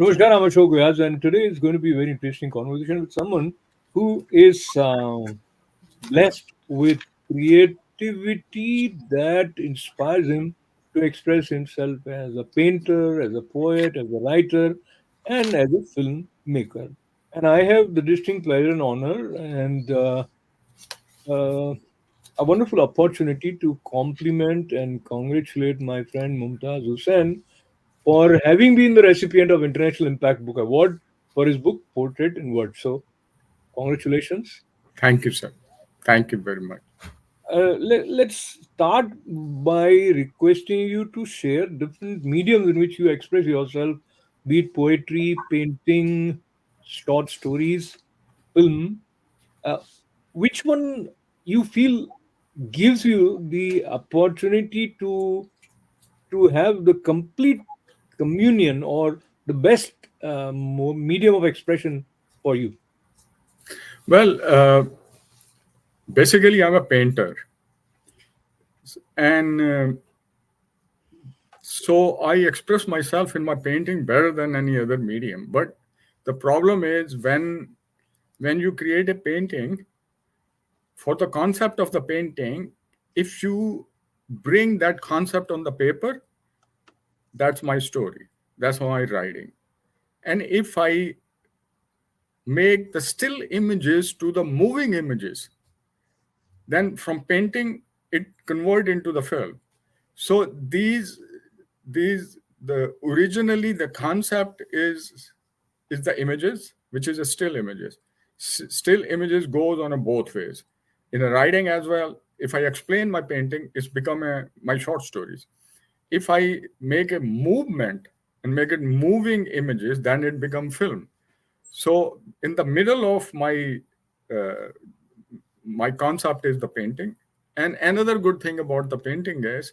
Namaskar, I'm Ashok Vyas, and today is going to be a very interesting conversation with someone who is blessed with creativity that inspires him to express himself as a painter, as a poet, as a writer, and as a filmmaker. And I have the distinct pleasure and honor and a wonderful opportunity to compliment and congratulate my friend Mumtaz Hussain for having been the recipient of International Impact Book Award for his book Portrait in Words. So, congratulations. Thank you, sir. Thank you very much. Let's start by requesting you to share different mediums in which you express yourself, be it poetry, painting, short stories, film. Uh, which one you feel gives you the opportunity to have the complete communion or the best medium of expression for you? Well, basically, I'm a painter, and so I express myself in my painting better than any other medium. But the problem is when you create a painting for the concept of the painting, if you bring that concept on the paper, that's my story. That's my writing. And if I make the still images to the moving images, then from painting it convert into the film. So these the originally the concept is the images, which is a still images. Still images goes on a both ways. In a writing as well, if I explain my painting, it's become my short stories. If I make a movement and make it moving images, then it become film. So in the middle of uh, my concept is the painting. And another good thing about the painting is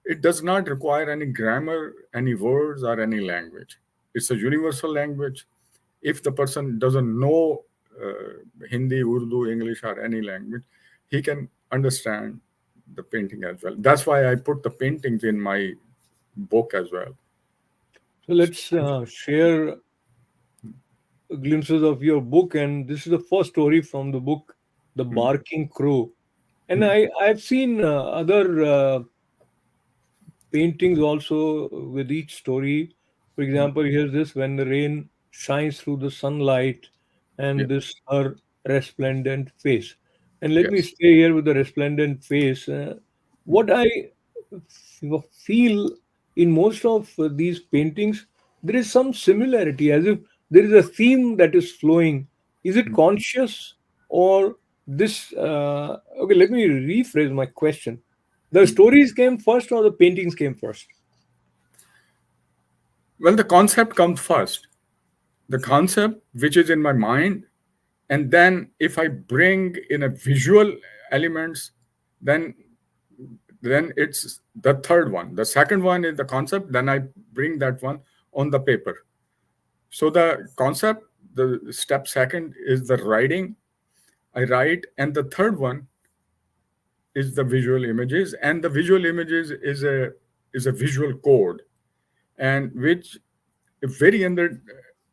it does not require any grammar, any words, or any language. It's a universal language. If the person doesn't know Hindi, Urdu, English, or any language, he can understand the painting as well. That's why I put the paintings in my book as well. So let's share glimpses of your book, and this is the first story from the book, The Hmm. Barking Crow. And Hmm. I've seen other paintings also with each story. For Hmm. example, here's this: when the rain shines through the sunlight, Yeah. and this her resplendent face. And let me Yes. stay here with the resplendent face. What I feel in most of these paintings, there is some similarity, as if there is a theme that is flowing. Is it Hmm. conscious or this? Okay, let me rephrase my question. The Hmm. stories came first or the paintings came first? Well, the concept comes first. The concept which is in my mind, and then if I bring in a visual elements, then it's the third one. The second one is the concept, then I bring that one on the paper. So the concept, the step second is the writing. I write, and the third one is the visual images, and the visual images is a visual code, and which a very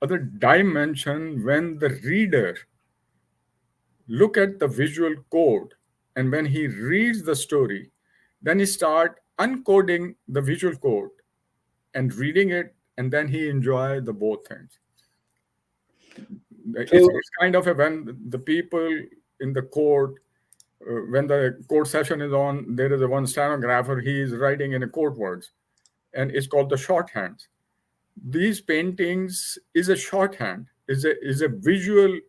other dimension when the reader look at the visual code, and when he reads the story, then he start uncoding the visual code and reading it, and then he enjoy the both things. So, It's kind of a when the people in the court, when the court session is on, there is a one stenographer, he is writing in a court words, and it's called the shorthand. These paintings is a shorthand, is a visual,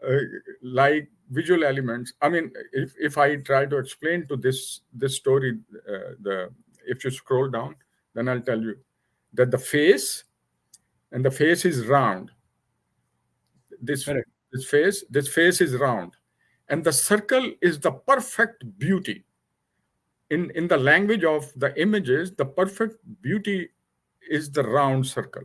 uh, like visual elements. I mean, if I try to explain to this story, the if you scroll down, then I'll tell you that the face is round. This correct. this face is round, and the circle is the perfect beauty. In the language of the images, the perfect beauty is the round circle.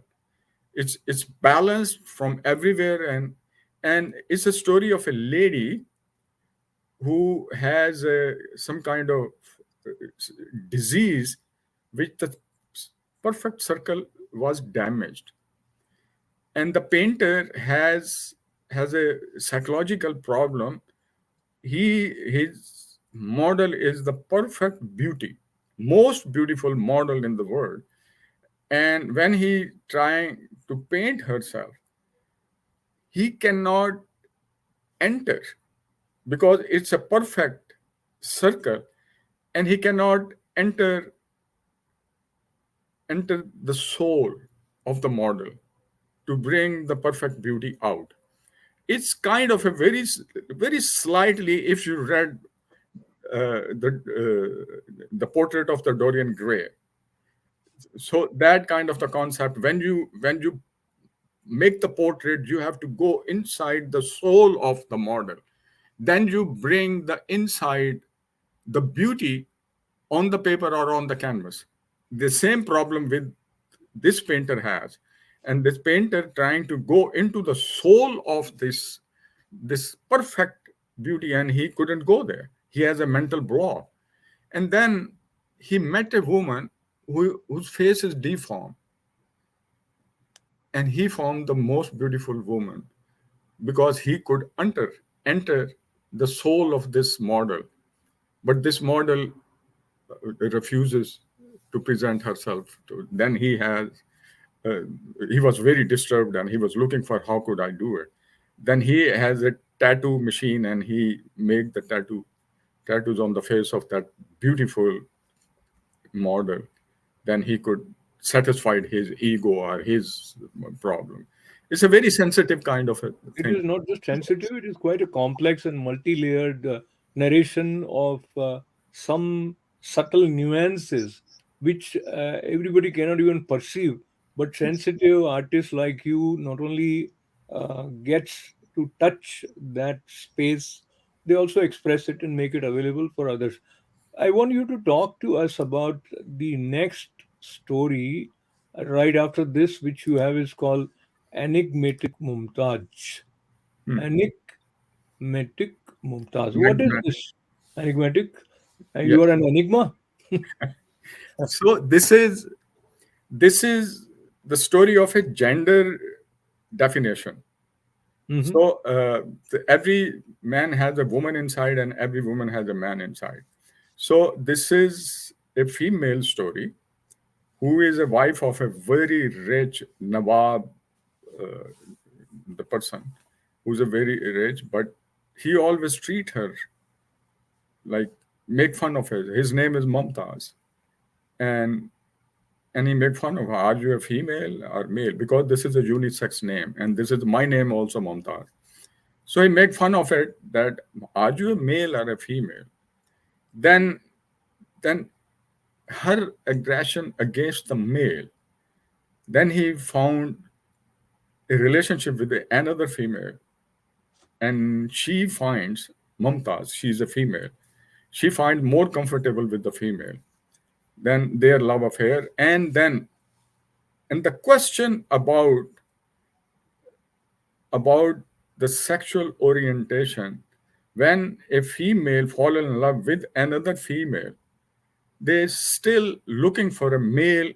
It's balanced from everywhere, and it's a story of a lady who has some kind of uh, disease which the perfect circle was damaged. and the painter has a psychological problem. His model is the perfect beauty, most beautiful model in the world. And when he trying to paint herself, he cannot enter because it's a perfect circle, and he cannot enter the soul of the model to bring the perfect beauty out. It's kind of a very slightly, if you read the portrait of the Dorian Gray. So that kind of the concept, when you make the portrait, you have to go inside the soul of the model. Then you bring the inside, the beauty, on the paper or on the canvas. The same problem with this painter has, and this painter trying to go into the soul of this perfect beauty, and he couldn't go there. He has a mental block. And then he met a woman whose face is deformed, and he found the most beautiful woman because he could enter the soul of this model. But this model refuses to present herself to. Then uh, he was very disturbed, and he was looking for how could I do it. Then he has a tattoo machine, and he make the tattoos on the face of that beautiful model. Then he could satisfy his ego or his problem. It's a very sensitive kind of a It thing. is not just sensitive, it is quite a complex and multi-layered narration of some subtle nuances which everybody cannot even perceive. But sensitive artists like you not only gets to touch that space, they also express it and make it available for others. I want you to talk to us about the next story right after this, which you have is called Enigmatic Mumtaz. Hmm. Enigmatic Mumtaz. What is Enigmatic. this? Enigmatic? You Yes. are an enigma? So this is the story of a gender definition. Hmm. So every man has a woman inside, and every woman has a man inside. So this is a female story who is a wife of a very rich Nawab, uh, the person who's a very rich, but he always treat her like, make fun of her. His name is Mumtaz, and he made fun of her. Are you a female or male? Because this is a unisex name, and this is my name also, Mumtaz. So he made fun of it that, are you a male or a female? Then then her aggression against the male. Then he found a relationship with another female, and she finds Mumtaz. She's a female. She finds more comfortable with the female. Then their love affair, and the question about the sexual orientation. When a female fall in love with another female, they still looking for a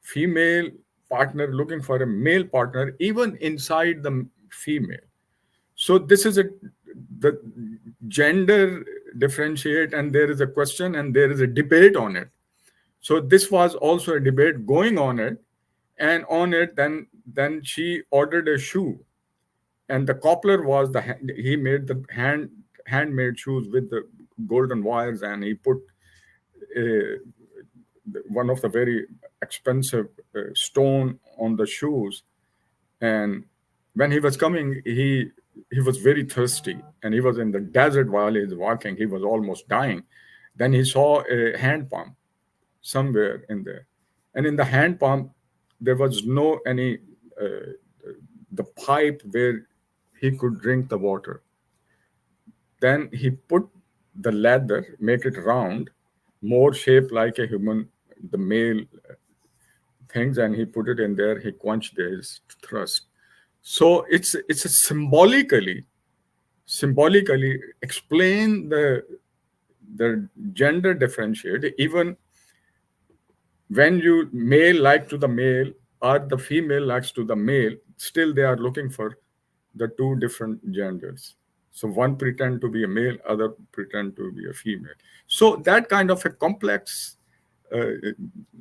female partner, looking for a male partner even inside the female. So this is the gender differentiate, and there is a question and there is a debate on it. So this was also a debate going on it, and on it, then she ordered a shoe, and the cobbler was he made the handmade shoes with the golden wires, and he put uh, one of the very expensive stone on the shoes. And when he was coming, he was very thirsty, and he was in the desert while he was walking. He was almost dying. Then he saw a hand pump somewhere in there, and in the hand pump there was no any uh, the pipe where he could drink the water. Then he put the leather, make it round, more shaped like a human, the male things, and he put it in there. He quenched his thirst. So it's a symbolically explain the gender differentiate. Even when you male like to the male, are the female next to the male, still they are looking for the two different genders. So one pretend to be a male, other pretend to be a female. So that kind of a complex uh,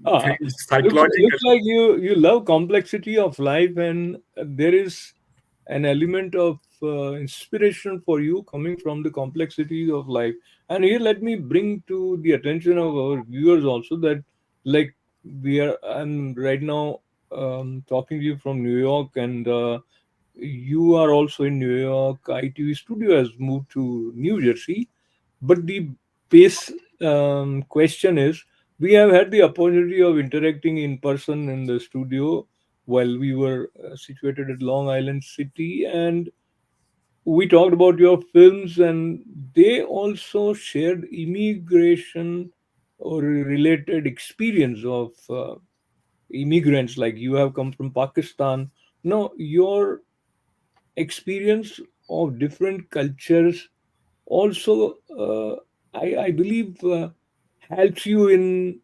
Ah, thing psychologically. looks like you love complexity of life, and there is an element of inspiration for you coming from the complexities of life. And here, let me bring to the attention of our viewers also that, like, I'm right now talking to you from New York, and you are also in New York. ITV studio has moved to New Jersey, but the base question is, we have had the opportunity of interacting in person in the studio while we were situated at Long Island City, and we talked about your films, and they also shared immigration or related experience of immigrants. Like, you have come from Pakistan. Now, your experience of different cultures also, I believe, helps you in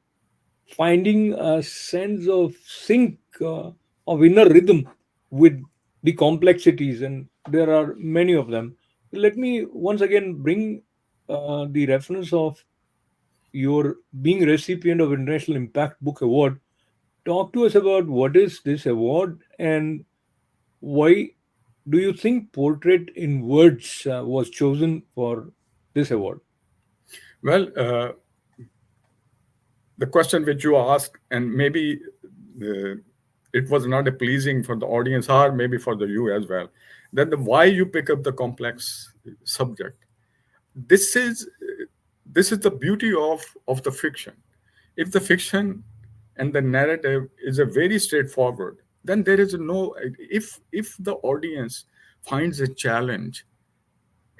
finding a sense of sync, of inner rhythm with the complexities, and there are many of them. Let me once again bring the reference of your being recipient of International Impact Book Award. Talk to us about what is this award, and why do you think Portrait in Words was chosen for this award? Well, the question which you asked, and maybe uh, it was not a pleasing for the audience, or maybe for the you as well, that the why you pick up the complex subject. This is this is the beauty of the fiction. If the fiction and the narrative is a very straightforward, then there is no, if the audience finds a challenge,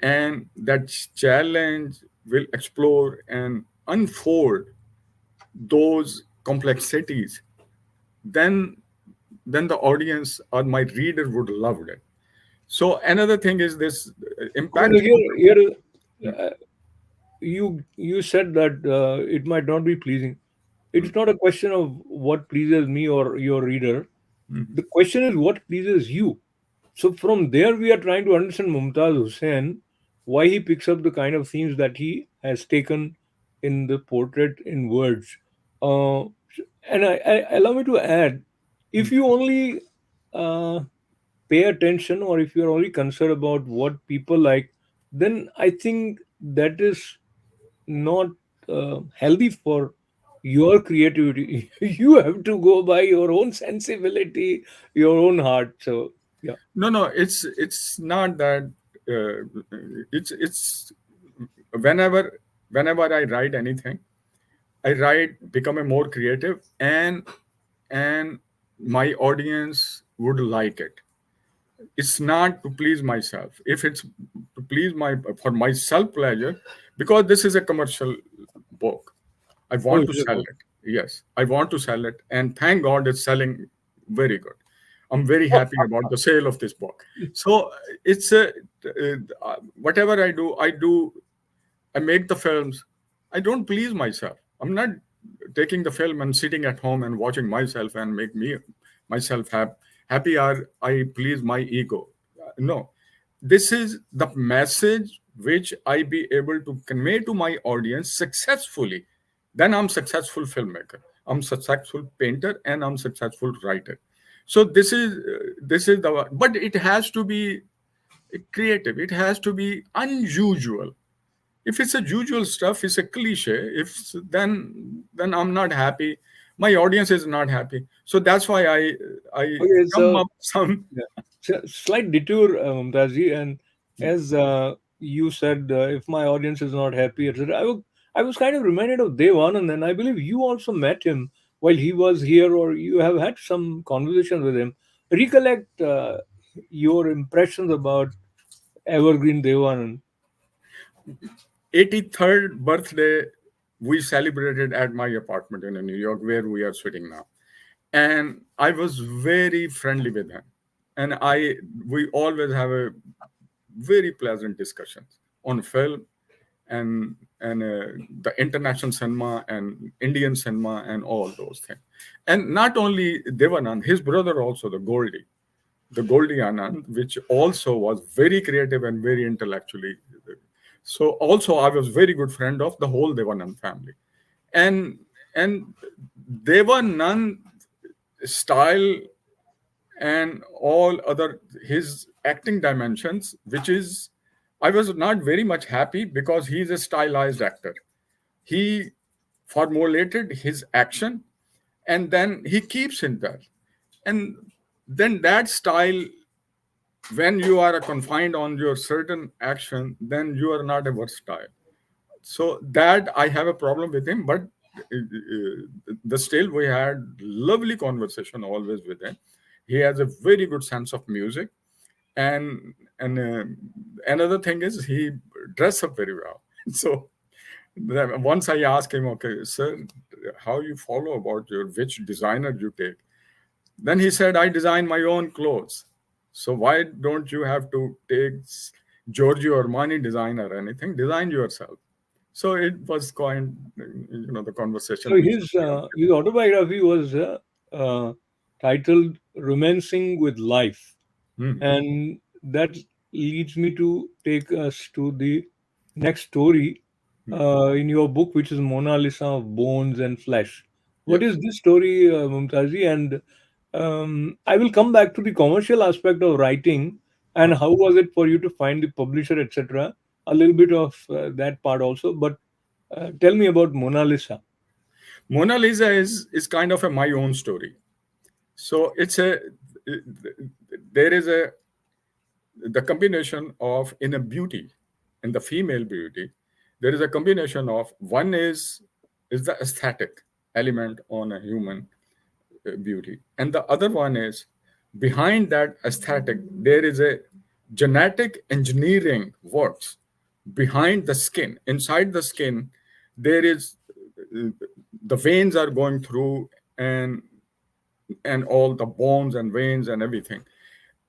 and that challenge will explore and unfold those complexities, then the audience or my reader would love it. So another thing is this Well, impact. uh, you said that it might not be pleasing. It's not a question of what pleases me or your reader. The question is what pleases you. So from there, we are trying to understand Mumtaz Hussain, why he picks up the kind of themes that he has taken in the Portrait in Words. Uh, and allow me to add, if you only uh, pay attention, or if you're only concerned about what people like, then I think that is not healthy for your creativity. You have to go by your own sensibility, your own heart. So, yeah. No, no, it's not that. It's whenever I write anything, I write become a more creative, and my audience would like it. It's not to please myself. If it's to please my for my self pleasure, because this is a commercial book, I Oh, want is to it? sell it. Yes, I want to sell it, and thank God it's selling very good. I'm very happy about the sale of this book. So it's a whatever I do. I make the films. I don't please myself. I'm not taking the film and sitting at home and watching myself and make me myself happy, or I please my ego. No, this is the message which I be able to convey to my audience successfully. Then I'm successful filmmaker. I'm successful painter, and I'm successful writer. So this is the, but it has to be creative. It has to be unusual. If it's a usual stuff, it's a cliche. If then I'm not happy. My audience is not happy. So that's why I Okay, come so up some. yeah. So, slight detour, Mumtazi, and as you said, if my audience is not happy, etc., I was kind of reminded of Devan, and then I believe you also met him while he was here, or you have had some conversations with him. Recollect your impressions about Evergreen Devan. 83rd birthday we celebrated at my apartment in New York, where we are sitting now. And I was very friendly with him. And we always have a very pleasant discussions on film, and the international cinema and Indian cinema and all those things. And not only Devanand, his brother also, the Goldie Anand, which also was very creative and very intellectually. So also I was very good friend of the whole Devanand family. And and Devanand style and all other his acting dimensions, which is I was not very much happy because he's a stylized actor. He formulated his action and then he keeps in that. And then that style, when you are confined on your certain action, then you are not a versatile. So that I have a problem with him, but the still we had lovely conversation always with him. He has a very good sense of music, and another thing is he dress up very well. So once I asked him, okay, sir, how you follow about your which designer you take? Then he said, I design my own clothes. So why don't you have to take Giorgio Armani design or anything? Design yourself. So it was quite, the conversation So which his autobiography was titled "Romancing with Life," Hmm. and that leads me to take us to the next story in your book, which is Mona Lisa of Bones and Flesh. What Yes. is this story, Mumtazi? And I will come back to the commercial aspect of writing and how was it for you to find the publisher, etc. A little bit of that part also, but tell me about Mona Lisa. Mona Lisa is kind of a my own story. So there is a the combination of in a beauty, in the female beauty, there is a combination of one is the aesthetic element on a human beauty, and the other one is behind that aesthetic there is a genetic engineering works behind the skin. Inside the skin there is uh, the veins are going through, and all the bones and veins and everything.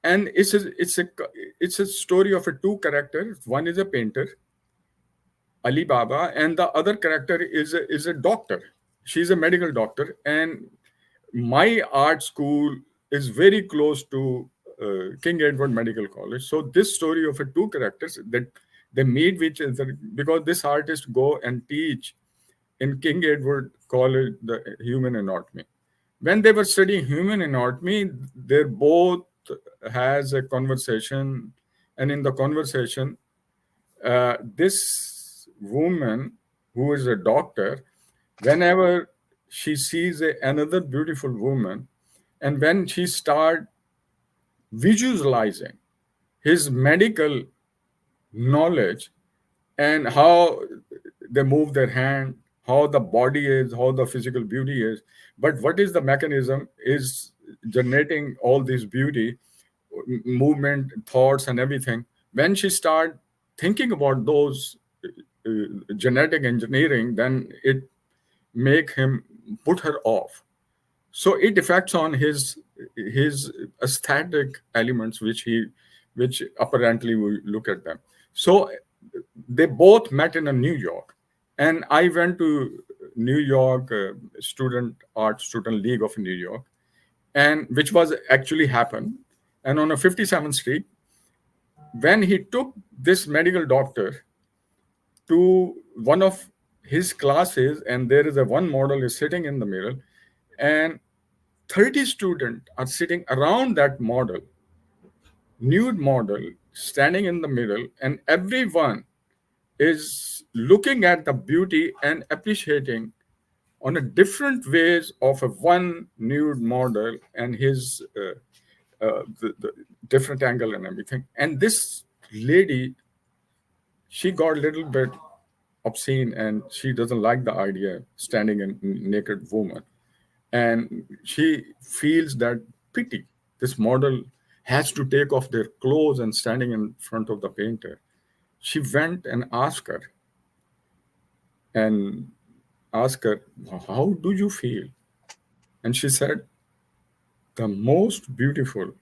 And it's a story of a two characters. One is a painter, Ali Baba, and the other character is a doctor. She's a medical doctor, and my art school is very close to King Edward Medical College. So this story of a two characters that they meet each other because this artist go and teach in King Edward College the human anatomy. When they were studying human anatomy, they both has a conversation, and in the conversation, this woman who is a doctor, whenever she sees another beautiful woman, and when she start visualizing his medical knowledge and how they move their hand, how the body is, how the physical beauty is, but what is the mechanism is generating all this beauty, movement, thoughts, and everything. When she start thinking about those genetic engineering, then it make him put her off. So it affects on his aesthetic elements, which apparently we look at them. So they both met in a New York, and I went to New York student league of New York, and which was actually happened. And on a 57th street, when he took this medical doctor to one of his classes, and there is a one model is sitting in the middle, and 30 students are sitting around that model, nude model, standing in the middle, and everyone is looking at the beauty and appreciating on a different ways of a one nude model and his the different angle and everything. And this lady, she got a little bit obscene, and she doesn't like the idea standing a naked woman, and she feels that pity this model has to take off their clothes and standing in front of the painter. She went and and asked her, how do you feel? And she said, the most beautiful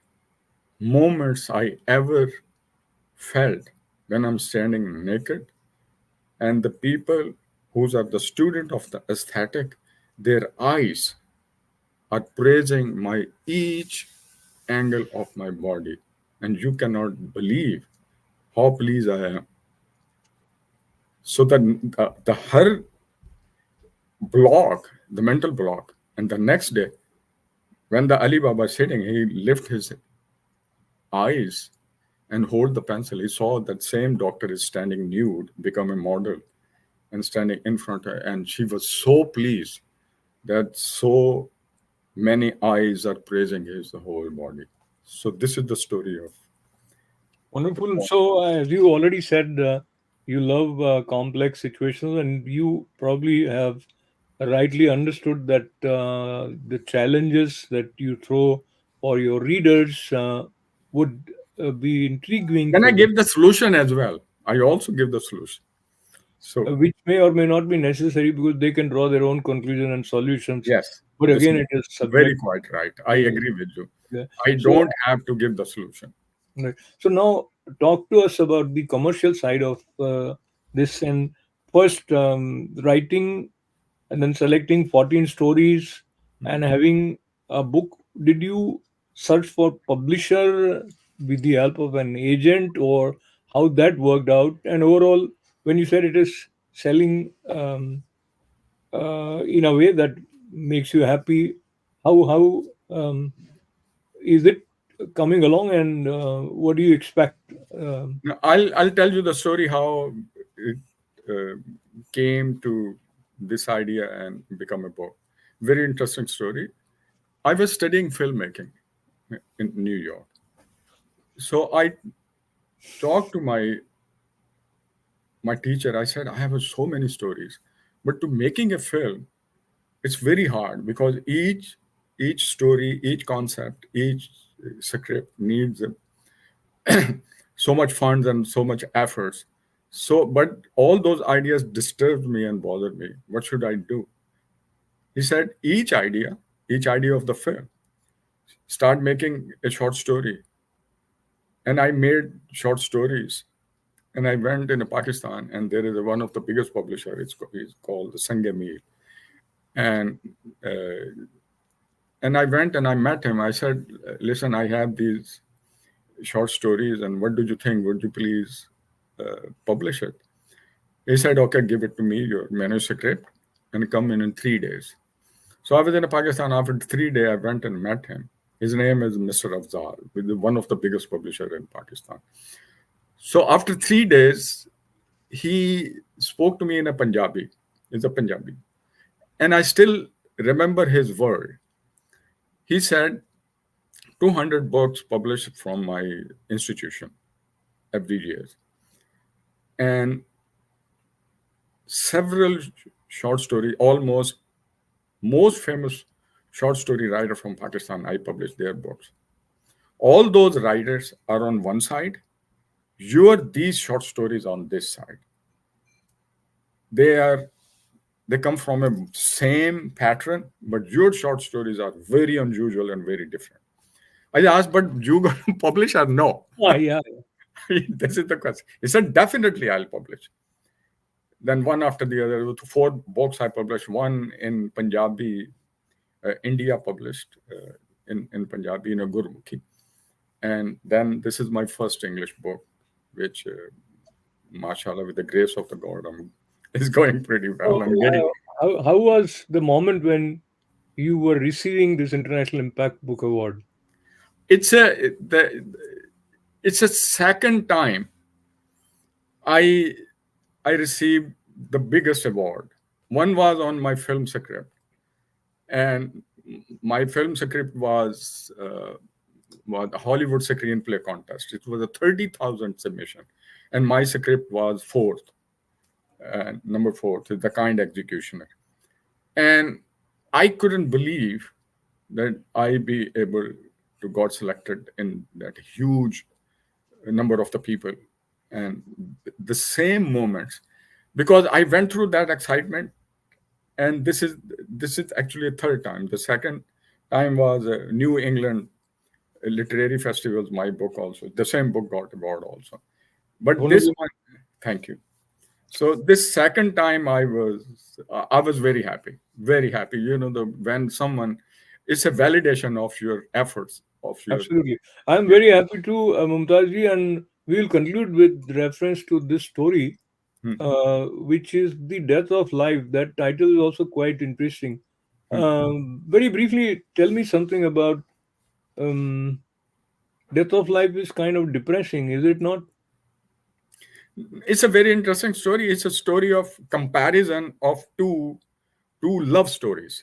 moments I ever felt when I'm standing naked, and the people who are the student of the aesthetic, their eyes. are praising my each angle of my body, and you cannot believe how pleased I am. So the her block, the mental block, and the next day when the Ali Baba is sitting, he lift his eyes and hold the pencil. He saw that same doctor is standing nude, become a model, and standing in front of her, and she was so pleased that so many eyes are praising his whole body. So this is the story of the Wonderful. poem. So, as you already said, you love complex situations, and you probably have rightly understood that the challenges that you throw for your readers would be intriguing Then I for them, give the solution as well. I also give the solution. So which may or may not be necessary because they can draw their own conclusion and solutions. yes, But this again, is it is very subject. quite right. I Yeah. agree with you. Yeah. I So, don't have to give the solution. right. So now talk to us about the commercial side of this. And first, writing and then selecting 14 stories and having a book. Did you search for publisher with the help of an agent, or how that worked out? And overall, when you said it is selling in a way that makes you happy, how is it coming along, and what do you expect? Um, Now, I'll tell you the story how it uh, came to this idea and become a book. Very interesting story. I was studying filmmaking in New York. So I talked to my teacher. I said, I have so many stories, but to making a film, it's very hard because each story, each concept, each script needs so much funds and so much efforts. So, but all those ideas disturbed me and bothered me. What should I do? He said, each idea of the film, start making a short story. And I made short stories. And I went in Pakistan, and there is one of the biggest publisher. It's called the Sangamir. And and I went and I met him. I said, "Listen, I have these short stories, and what do you think? Would you please publish it?" He said, "Okay, give it to me, your manuscript, and come in 3 days." So I was in Pakistan. After 3 days, I went and met him. His name is Mr. Afzal, with one of the biggest publisher in Pakistan. So after 3 days, he spoke to me in a Punjabi. It's a Punjabi. And I still remember his word. He said, 200 books published from my institution every year. And several short story, almost most famous short story writer from Pakistan, I published their books. All those writers are on one side. These short stories on this side. They are they come from a same pattern, but your short stories are very unusual and very different. I asked, but you going to publish or no? yeah. This is the question. He said, definitely I'll publish. Then one after the other, 4 books I published. One in Punjabi, India published in Punjabi in a Gurmukhi. And then this is my first English book, which, mashallah, with the grace of the God, is going pretty So, well. I'm getting. how was the moment when you were receiving this International Impact Book Award? It's a the, it's a second time I I received the biggest award. One was on my film script, and my film script was a Hollywood screenplay contest. It was a 30,000 submission, and my script was fourth, number fourth, the kind executioner. And I couldn't believe that I be able to got selected in that huge number of the people, and the same moments, because I went through that excitement. And this is actually a third time. The second time was New England literary festivals. My book also, the same book got award also. But this Wonderful. one, thank you. So this second time I was very happy, very happy. The when someone it's a validation of your efforts, of your. Absolutely. I'm very happy to, Mumtazji, and we will conclude with reference to this story, Hmm, which is The Death of Life. That title is also quite interesting. hmm. Very briefly, tell me something about um, Death of Life is kind of depressing, is it not? It's a very interesting story. It's a story of comparison of two love stories.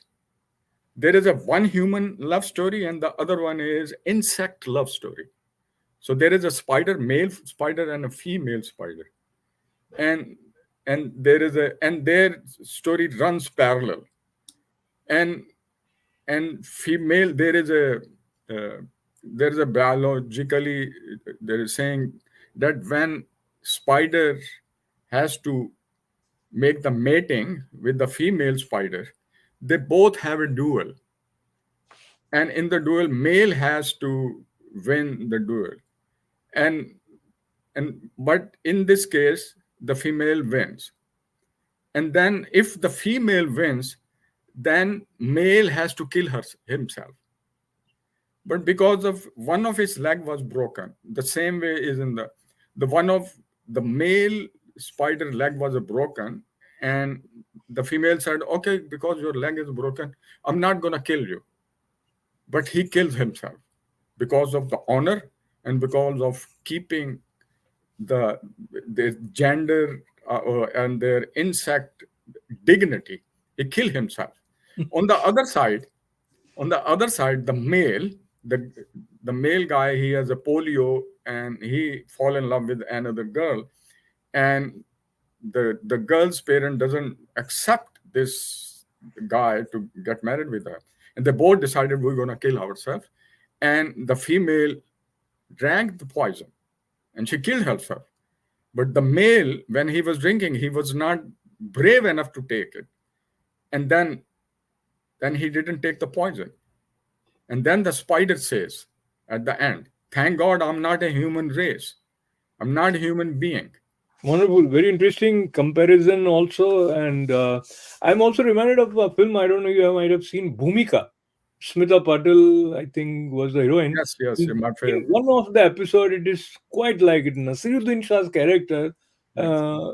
There is a one human love story, and the other one is insect love story. So there is a spider, male spider, and a female spider, and and their story runs parallel. And female, uh, there is a biologically, there is saying that when spider has to make the mating with the female spider, they both have a duel, and in the duel male has to win the duel. And and but in this case the female wins. And then if the female wins, then male has to kill himself. But because of one of his leg was broken, the same way is in the one of the male spider leg was broken, and the female said, okay, because your leg is broken, I'm not going to kill you. But he kills himself because of the honor, and because of keeping the their gender, and their insect dignity. He killed himself. On the other side, the male, the the male guy, he has a polio, and he fall in love with another girl, and the girl's parent doesn't accept this guy to get married with her, and they both decided we're going to kill ourselves. And the female drank the poison, and she killed herself. But the male, when he was drinking, he was not brave enough to take it, and then he didn't take the poison. And then the spider says at the end, thank God I'm not a human race. I'm not a human being. Wonderful, very interesting comparison also. And I'm also reminded of a film, I don't know, you might have seen Bhumika. Smita Patil, I think, was the heroine. Yes, yes, In, my in favorite. one of the episode, it is quite like it. Nasiruddin Shah's character, Yes. uh,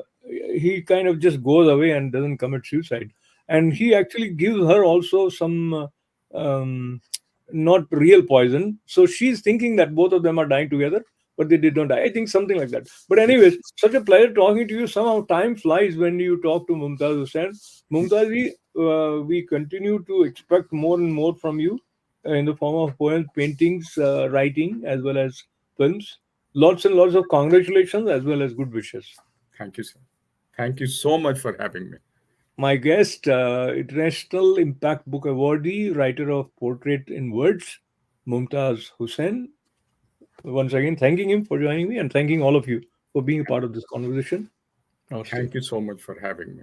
he kind of just goes away and doesn't commit suicide. And he actually gives her also some not real poison. So she's thinking that both of them are dying together, but they did not die. I think something like that. But anyways, such a pleasure talking to you. Somehow time flies when you talk to Mumtaz Hussain. Mumtazi, we continue to expect more and more from you in the form of poems, paintings, writing, as well as films. Lots and lots of congratulations as well as good wishes. Thank you, sir. Thank you so much for having me. My guest, International Impact Book Awardee, writer of Portrait in Words, Mumtaz Hussain. Once again, thanking him for joining me and thanking all of you for being a part of this conversation. Namaste. Thank you so much for having me.